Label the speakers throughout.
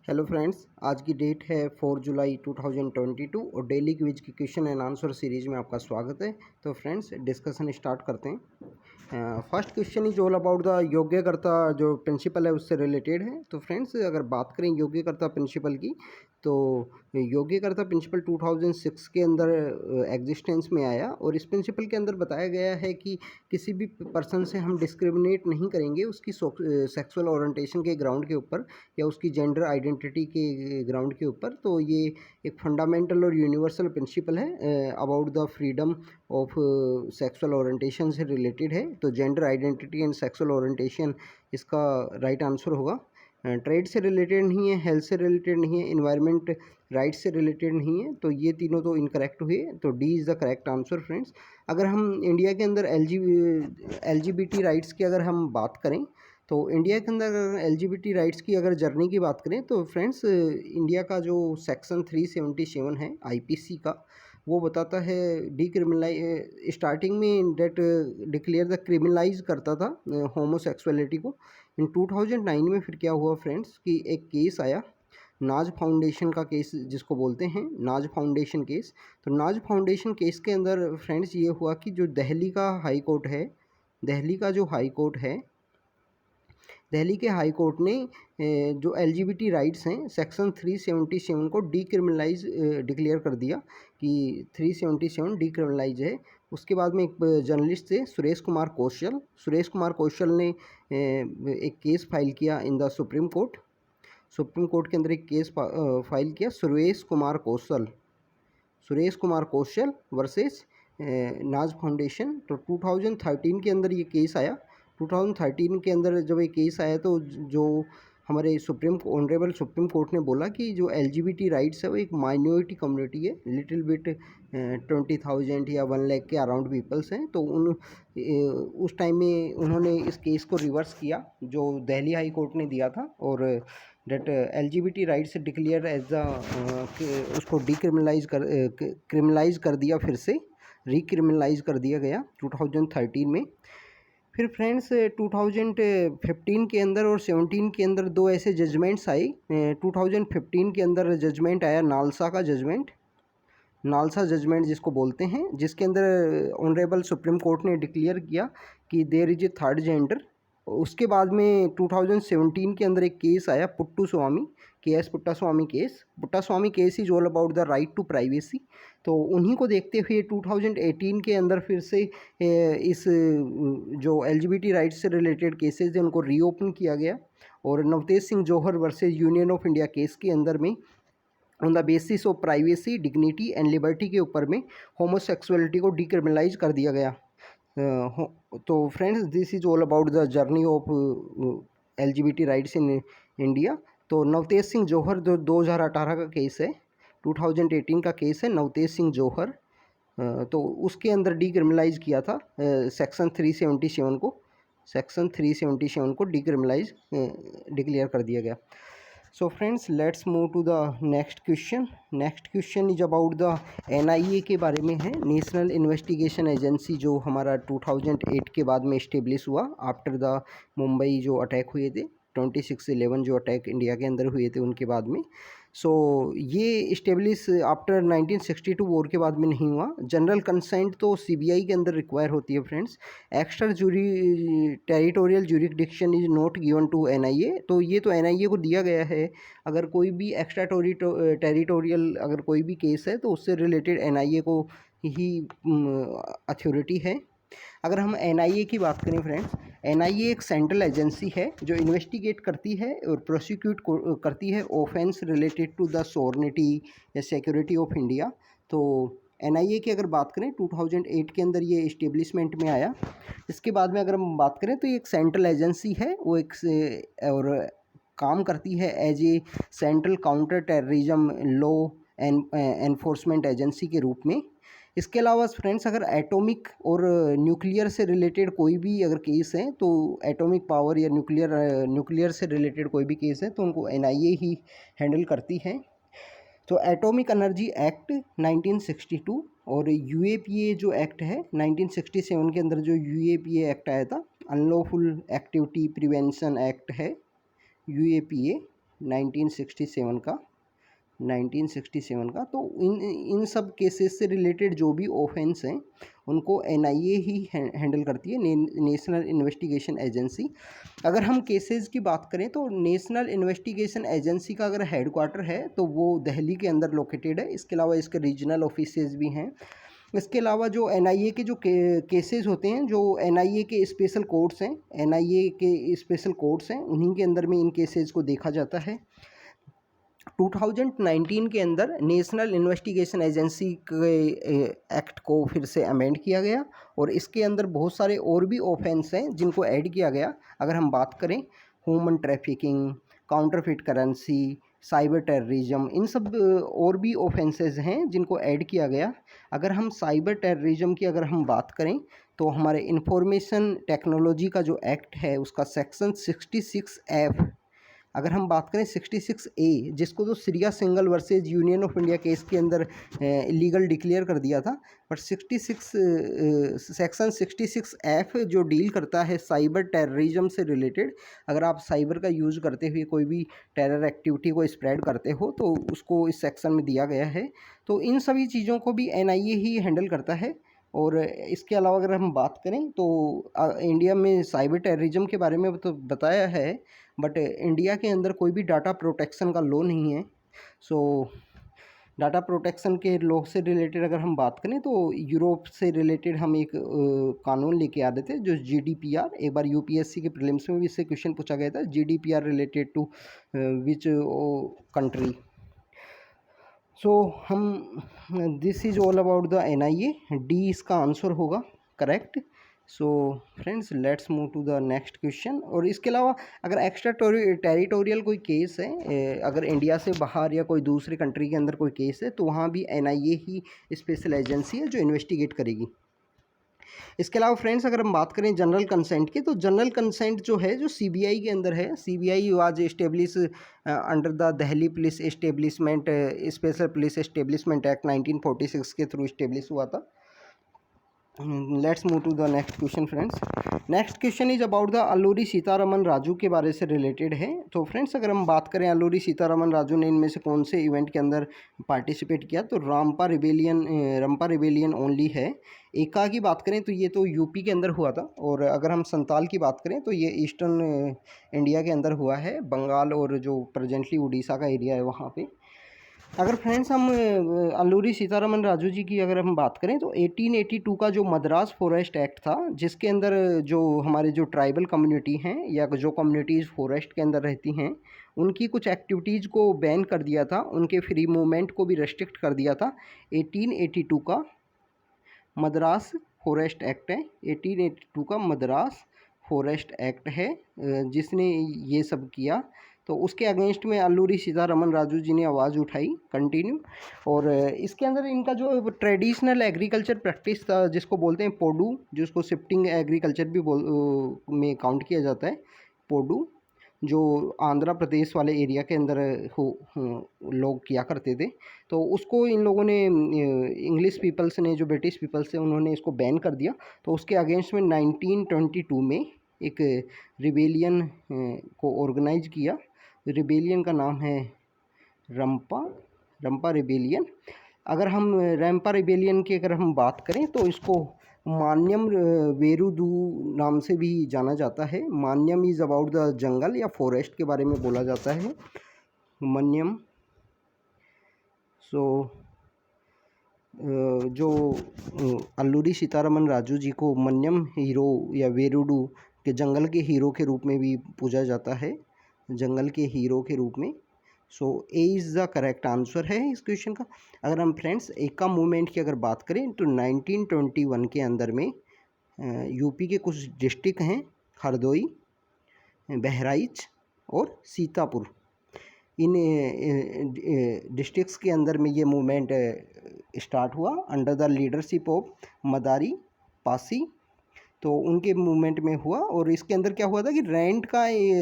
Speaker 1: Hello friends, आज की date है 4 जुलाई 2022 और डेली क्विज की क्वेश्चन एंड आंसर सीरीज में आपका स्वागत है। तो फ्रेंड्स, डिस्कशन स्टार्ट करते हैं। First question is all about the योग्यकर्ता जो प्रिंसिपल है उससे रिलेटेड है। तो फ्रेंड्स, अगर बात करें योग्यकर्ता प्रिंसिपल की, तो योग्यकर्ता प्रिंसिपल 2006 के अंदर एग्जिस्टेंस में आया और इस प्रिंसिपल के अंदर बताया गया है कि किसी भी पर्सन से हम डिस्क्रिमिनेट नहीं करेंगे उसकी सेक्सुअल ओरिएंटेशन के ग्राउंड के ऊपर या उसकी जेंडर आइडेंटिटी के ग्राउंड के ऊपर। तो ये एक फंडामेंटल और यूनिवर्सल प्रिंसिपल है about the freedom of sexual orientation से रिलेटेड है। तो gender identity and sexual orientation इसका राइट आंसर होगा। ट्रेड से रिलेटेड नहीं है, हेल्थ से रिलेटेड नहीं है, इन्वायरमेंट राइट से रिलेटेड नहीं है, तो ये तीनों तो इनकरेक्ट हुए। तो D is the correct answer friends. अगर हम इंडिया के अंदर LGBT राइट्स की अगर हम बात करें, तो इंडिया के अंदर LGBT राइट्स की अगर जर्नी की बात करें तो फ्रेंड्स, इंडिया का जो सेक्शन 377 है आईपीसी का, वो बताता है डीक्रिमिनलाइज, स्टार्टिंग में डेट डिक्लेयर द क्रिमिनलाइज करता था होमोसेक्सुअलिटी को। इन 2009 में फिर क्या हुआ फ्रेंड्स कि एक केस आया, नाज फाउंडेशन का केस जिसको बोलते हैं, नाज फाउंडेशन केस। तो नाज फाउंडेशन केस के अंदर फ्रेंड्स ये हुआ कि जो दिल्ली का हाई कोर्ट है, दिल्ली का जो हाई कोर्ट है, दिल्ली के हाई कोर्ट ने जो LGBT राइट्स हैं सेक्शन 377 को डीक्रिमिनलाइज डिक्लेयर कर दिया कि 377 डीक्रिमिनलाइज है। उसके बाद में एक जर्नलिस्ट थे सुरेश कुमार कौशल ने एक केस फाइल किया इन द सुप्रीम कोर्ट के अंदर एक केस फाइल किया, सुरेश कुमार कौशल वर्सेस नाज फाउंडेशन। तो 2013 के अंदर ये केस आया। 2013 के अंदर जब ये केस आया तो जो हमारे ऑनरेबल सुप्रीम कोर्ट ने बोला कि जो LGBT राइट्स है वो एक माइनॉरिटी कम्युनिटी है, लिटिल बिट 20,000 या 1 लाख के अराउंड पीपल्स हैं। तो उस टाइम में उन्होंने इस केस को रिवर्स किया जो दिल्ली हाई कोर्ट ने दिया था, और that LGBT rights declare as the उसको क्रिमिनलाइज कर दिया, फिर से रिक्रिमिनलाइज कर दिया गया 2013 में। फिर फ्रेंड्स 2015 के अंदर और 17 के अंदर दो ऐसे जजमेंट्स आए। 2015 के अंदर जजमेंट आया नालसा जजमेंट जिसको बोलते हैं, जिसके अंदर ऑनरेबल सुप्रीम कोर्ट ने डिक्लेयर किया कि there is a third gender. उसके बाद में 2017 के अंदर एक केस आया Puttaswamy case is all about the right to privacy. तो उन्हीं को देखते हुए 2018 के अंदर फिर से इस जो LGBT राइट्स से रिलेटेड केसेस थे उनको रीओपन किया गया, और Navtej Singh Johar versus union of India case के अंदर में on the basis of privacy, dignity and liberty के ऊपर में होमोसेक्सुअलिटी को डिक्रिमिनलाइज कर दिया गया। तो friends, this is all about the journey of LGBT rights in India. तो नवतेज सिंह जौहर जो 2018 का केस है, 2018 का केस है नवतेज सिंह जौहर, तो उसके अंदर डीक्रिमिनलाइज किया था सेक्शन 377 को डीक्रिमिनलाइज डिक्लेयर कर दिया गया। So friends, let's move to the next question is about the NIA के बारे में है, नेशनल इन्वेस्टिगेशन एजेंसी, जो हमारा 2008 के बाद में इस्टेब्लिश हुआ आफ्टर द मुंबई जो अटैक हुए थे, 26/11 जो अटैक इंडिया के अंदर हुए थे उनके बाद में। सो ये इस्टेब्लिश आफ्टर 1962 वॉर के बाद में नहीं हुआ। जनरल कंसेंट तो CBI के अंदर रिक्वायर होती है friends. Extra territorial jurisdiction is not given to NIA। तो ये तो NIA को दिया गया है, अगर कोई भी एक्स्ट्रा टेरिटोरियल अगर कोई भी केस है तो उससे रिलेटेड NIA को ही अथॉरिटी है। अगर हम NIA की बात करें फ्रेंड्स, NIA एक सेंट्रल एजेंसी है जो इन्वेस्टिगेट करती है और प्रोसिक्यूट करती है offence related to the sovereignty या सिक्योरिटी ऑफ इंडिया। तो NIA की अगर बात करें 2008 के अंदर ये इस्टेब्लिशमेंट में आया। इसके बाद में अगर हम बात करें तो ये एक सेंट्रल एजेंसी है, वो एक और काम करती है as a central counter terrorism law enforcement agency के रूप में। इसके अलावा फ्रेंड्स, अगर एटॉमिक और न्यूक्लियर से रिलेटेड कोई भी अगर केस है, तो एटॉमिक पावर या न्यूक्लियर से रिलेटेड कोई भी केस है तो उनको NIA ही हैंडल करती है। तो एटॉमिक एनर्जी एक्ट 1962 और UAPA जो एक्ट है 1967 के अंदर जो UAPA एक्ट आया था, अनलॉफुल एक्टिविटी प्रिवेंशन एक्ट है UAPA 1967 का 1967 का। तो इन सब केसेस से रिलेटेड जो भी ऑफेंस हैं उनको एनआईए ही हैंडल करती है, नेशनल इन्वेस्टिगेशन एजेंसी। अगर हम केसेस की बात करें तो नेशनल इन्वेस्टिगेशन एजेंसी का अगर हेडक्वार्टर है तो वो दिल्ली के अंदर लोकेटेड है। इसके अलावा इसके रीजनल ऑफिसेज भी हैं। इसके अलावा जो एनआईए के जो केसेस होते हैं, जो एनआईए के स्पेशल कोर्ट्स हैं, एनआईए के स्पेशल कोर्ट्स हैं, उन्हीं के अंदर में इन केसेस को देखा जाता है। 2019 के अंदर नेशनल इन्वेस्टिगेशन एजेंसी के एक्ट को फिर से अमेंड किया गया और इसके अंदर बहुत सारे और भी ऑफेंस हैं जिनको ऐड किया गया। अगर हम बात करें human trafficking, counterfeit currency, cyber terrorism, इन सब और भी ऑफेंसेस हैं जिनको ऐड किया गया। अगर हम साइबर टेररिज्म की अगर हम बात करें तो हमारे इंफॉर्मेशन टेक्नोलॉजी का जो एक्ट है उसका सेक्शन 66F, अगर हम बात करें 66A, जिसको तो Syria single versus union of India case के अंदर इलीगल डिक्लेयर कर दिया था, बट सेक्शन 66F जो डील करता है साइबर टेररिज्म से रिलेटेड। अगर आप साइबर का यूज़ करते हुए कोई भी टेरर एक्टिविटी को स्प्रेड करते हो तो उसको इस सेक्शन में दिया गया है। तो इन सभी चीज़ों को भी एनआईए ही हैंडल करता है। और इसके अलावा अगर हम बात करें तो इंडिया में साइबर टेररिज्म के बारे में तो बताया है, बट इंडिया के अंदर कोई भी डाटा प्रोटेक्शन का लॉ नहीं है। सो डाटा प्रोटेक्शन के लॉ से रिलेटेड अगर हम बात करें तो यूरोप से रिलेटेड हम एक कानून लेके आ रहे थे जो जीडीपीआर। एक बार यूपीएससी के प्रीलिम्स में भी इससे क्वेश्चन पूछा गया था, GDPR related to which country. So हम this is all about the NIA. D इसका आंसर होगा correct. So friends let's move to the next question. और इसके अलावा अगर एक्स्ट्रा टेरिटोरियल कोई केस है, अगर इंडिया से बाहर या कोई दूसरी कंट्री के अंदर कोई केस है तो वहाँ भी एनआईए ही स्पेशल एजेंसी है जो इन्वेस्टिगेट करेगी। इसके अलावा फ्रेंड्स अगर हम बात करें जनरल कंसेंट की, तो जनरल कंसेंट जो है जो सीबीआई के अंदर है, CBI was establish under the Delhi police establishment special police establishment act 1946 के थ्रू एस्टेब्लिश हुआ था। Let's move to the next question friends. Next question is about the Alluri Sitaraman Raju के बारे से रिलेटेड है। तो फ्रेंड्स अगर हम बात करें अल्लूरी सीतारमन राजू ने इनमें से कौन से इवेंट के अंदर पार्टिसिपेट किया, तो रंपा रिबेलियन ओनली है। एका की बात करें तो ये तो यूपी के अंदर हुआ था, और अगर हम संताल की बात करें तो ये ईस्टर्न इंडिया के अंदर हुआ है, बंगाल और जो प्रेजेंटली उड़ीसा का एरिया है वहाँ पे। अगर फ्रेंड्स हम अल्लूरी सीतारमन राजू जी की अगर हम बात करें तो 1882 का जो मद्रास फॉरेस्ट एक्ट था, जिसके अंदर जो हमारे जो ट्राइबल कम्युनिटी हैं या जो कम्युनिटीज़ फॉरेस्ट के अंदर रहती हैं उनकी कुछ एक्टिविटीज़ को बैन कर दिया था, उनके फ्री मूवमेंट को भी रेस्ट्रिक्ट कर दिया था। 1882 का मद्रास फॉरेस्ट एक्ट है, 1882 का मद्रास फॉरेस्ट एक्ट है जिसने ये सब किया। तो उसके अगेंस्ट में अल्लूरी सीतारमन राजू जी ने आवाज़ उठाई कंटिन्यू। और इसके अंदर इनका जो ट्रेडिशनल एग्रीकल्चर प्रैक्टिस था जिसको बोलते हैं पोडू, जिसको शिफ्टिंग एग्रीकल्चर भी में काउंट किया जाता है, पोडू, जो आंध्र प्रदेश वाले एरिया के अंदर लोग किया करते थे, तो उसको इन लोगों ने इंग्लिश पीपल्स ने, जो ब्रिटिश पीपल्स थे, उन्होंने इसको बैन कर दिया। तो उसके अगेंस्ट में 1922 में एक रिबेलियन को ऑर्गेनाइज किया। रिबेलियन का नाम है रंपा रिबेलियन। अगर हम रंपा रिबेलियन की अगर हम बात करें तो इसको मान्यम वेरुदू नाम से भी जाना जाता है। मान्यम इज़ अबाउट द जंगल या फॉरेस्ट के बारे में बोला जाता है, मन्यम। सो जो अल्लूरी सीतारमन राजू जी को मन्यम हीरो या वेरुडू के जंगल के हीरो के रूप में भी पूजा जाता है, जंगल के हीरो के रूप में। So A is the correct answer है इस क्वेश्चन का। अगर हम फ्रेंड्स एका मूवमेंट की अगर बात करें तो 1921 के अंदर में यूपी के कुछ डिस्ट्रिक्ट हैं, हरदोई, बहराइच और सीतापुर, इन डिस्ट्रिक्ट्स के अंदर में ये मूवमेंट स्टार्ट हुआ अंडर द लीडरशिप ऑफ मदारी पासी। तो उनके मूवमेंट में हुआ, और इसके अंदर क्या हुआ था कि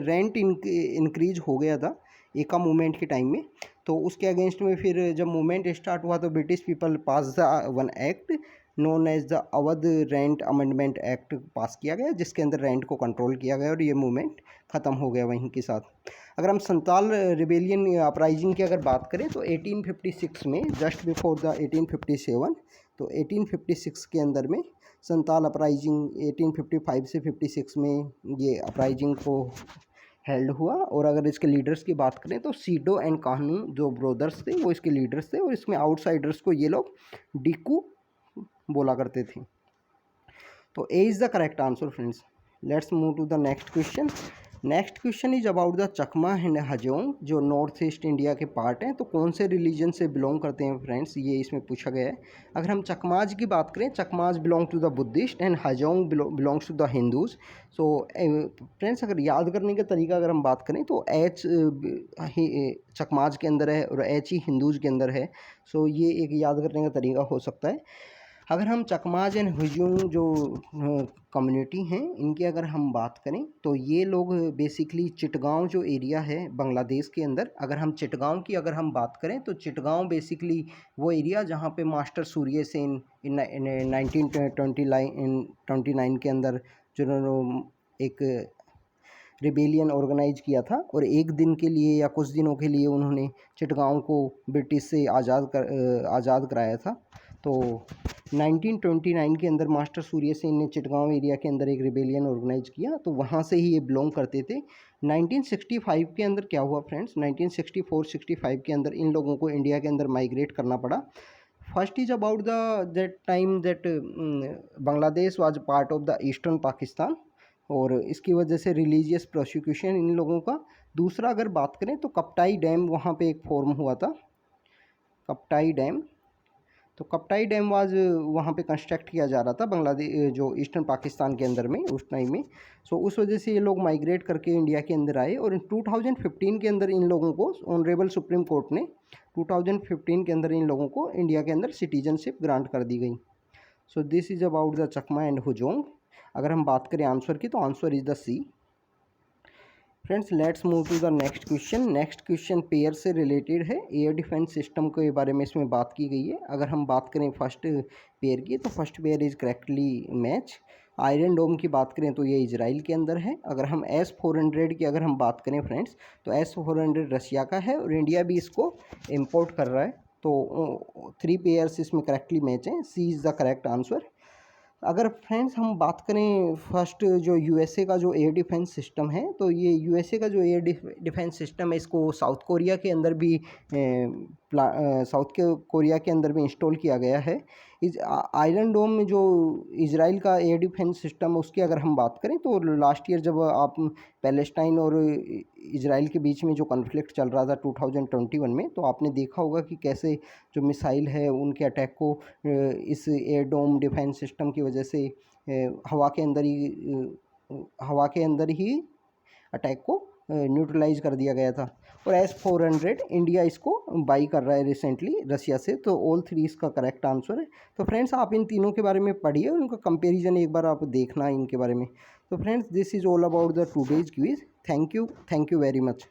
Speaker 1: रेंट इंक्रीज हो गया था एका मूवमेंट के टाइम में। तो उसके अगेंस्ट में फिर जब मूवमेंट स्टार्ट हुआ तो British people pass the one act known as the Awadh rent amendment act pass किया गया, जिसके अंदर रेंट को कंट्रोल किया गया और ये मूवमेंट ख़त्म हो गया वहीं के साथ। अगर हम संताल रिबेलियन अपराइजिंग की अगर बात करें तो 1856 में, जस्ट बिफोर द 1857, तो 1856 के अंदर में संताल अपराइजिंग 1855 से 56 में ये अपराइजिंग को हेल्ड हुआ। और अगर इसके लीडर्स की बात करें तो सीडो एंड कानू जो ब्रदर्स थे वो इसके लीडर्स थे, और इसमें आउटसाइडर्स को ये लोग डिकू बोला करते थे। तो A is the correct answer friends. Let's move to the next question. Next question is about the Chakma and Hajong जो नॉर्थ ईस्ट इंडिया के पार्ट हैं, तो कौन से रिलीजन से बिलोंग करते हैं फ्रेंड्स, ये इसमें पूछा गया है। अगर हम चकमाज की बात करें, Chakmas belong to the Buddhist and Hajong belongs to the Hindus. So friends अगर याद करने का तरीका अगर हम बात करें तो एच चकमाज के अंदर है और एच ही हिंदूज के अंदर है। सो ये एक याद करने का तरीका हो सकता है। अगर हम चकमाज एंड हुजूम जो कम्युनिटी हैं इनकी अगर हम बात करें तो ये लोग बेसिकली चिटगांव जो एरिया है बांग्लादेश के अंदर, अगर हम चिटगांव की अगर हम बात करें तो चिटगांव बेसिकली वो एरिया जहाँ पे मास्टर सूर्य सेन इन 1929 के अंदर जिन्होंने एक रिबेलियन ऑर्गेनाइज किया था और एक दिन के लिए या कुछ दिनों के लिए उन्होंने चिटगांव को ब्रिटिश से आज़ाद कराया था। तो 1929 के अंदर मास्टर सूर्य सेन ने चिटगांव एरिया के अंदर एक रिबेलियन ऑर्गेनाइज किया, तो वहाँ से ही ये बिलोंग करते थे। 1965 के अंदर क्या हुआ फ्रेंड्स, 1964-65 के अंदर इन लोगों को इंडिया के अंदर माइग्रेट करना पड़ा। First is about the that time that Bangladesh was part of the eastern Pakistan, और इसकी वजह से रिलीजियस प्रोसिक्यूशन इन लोगों का। दूसरा अगर बात करें तो कप्ताई डैम वहाँ पे एक फॉर्म हुआ था, कप्ताई डैम। तो कप्ताई डैम वाज वहाँ पे कंस्ट्रक्ट किया जा रहा था बांग्लादेश जो ईस्टर्न पाकिस्तान के अंदर में उस टाइम में। सो उस वजह से ये लोग माइग्रेट करके इंडिया के अंदर आए, और 2015 के अंदर इन लोगों को ऑनरेबल सुप्रीम कोर्ट ने 2015 के अंदर इन लोगों को इंडिया के अंदर सिटीजनशिप ग्रांट कर दी गई। So this is about the Chakma and Hajong. अगर हम बात करें आंसर की तो answer is the C. Friends let's move to the next question. Next question pair से रिलेटेड है, एयर डिफेंस सिस्टम के बारे में इसमें बात की गई है। अगर हम बात करें फर्स्ट पेयर की तो first pair is correctly match. Iron Dome की बात करें तो ये इजराइल के अंदर है। अगर हम S-400 की अगर हम बात करें फ्रेंड्स तो S-400 रशिया का है और इंडिया भी इसको इम्पोर्ट कर रहा है। तो 3 पेयर्स इसमें करेक्टली मैच हैं, सी इज़ द करेक्ट आंसर। अगर फ्रेंड्स हम बात करें फर्स्ट जो यूएसए का जो एयर डिफेंस सिस्टम है, तो ये यूएसए का जो एयर डिफेंस सिस्टम है इसको साउथ कोरिया के अंदर भी कोरिया के अंदर भी इंस्टॉल किया गया है। इस आयरन डोम में जो इजराइल का एयर डिफेंस सिस्टम है उसकी अगर हम बात करें तो लास्ट ईयर जब आप पैलेस्टाइन और इजराइल के बीच में जो कॉन्फ्लिक्ट चल रहा था 2021 में, तो आपने देखा होगा कि कैसे जो मिसाइल है उनके अटैक को इस एयर डोम डिफेंस सिस्टम की वजह से हवा के अंदर ही अटैक को न्यूट्रलाइज कर दिया गया था। और S-400 इंडिया इसको बाई कर रहा है रिसेंटली रशिया से। तो ऑल 3 इसका करेक्ट आंसर है। तो फ्रेंड्स आप इन तीनों के बारे में पढ़िए, उनका कंपैरिजन एक बार आप देखना इनके बारे में। तो friends this is all about the today's quiz. Thank you very much.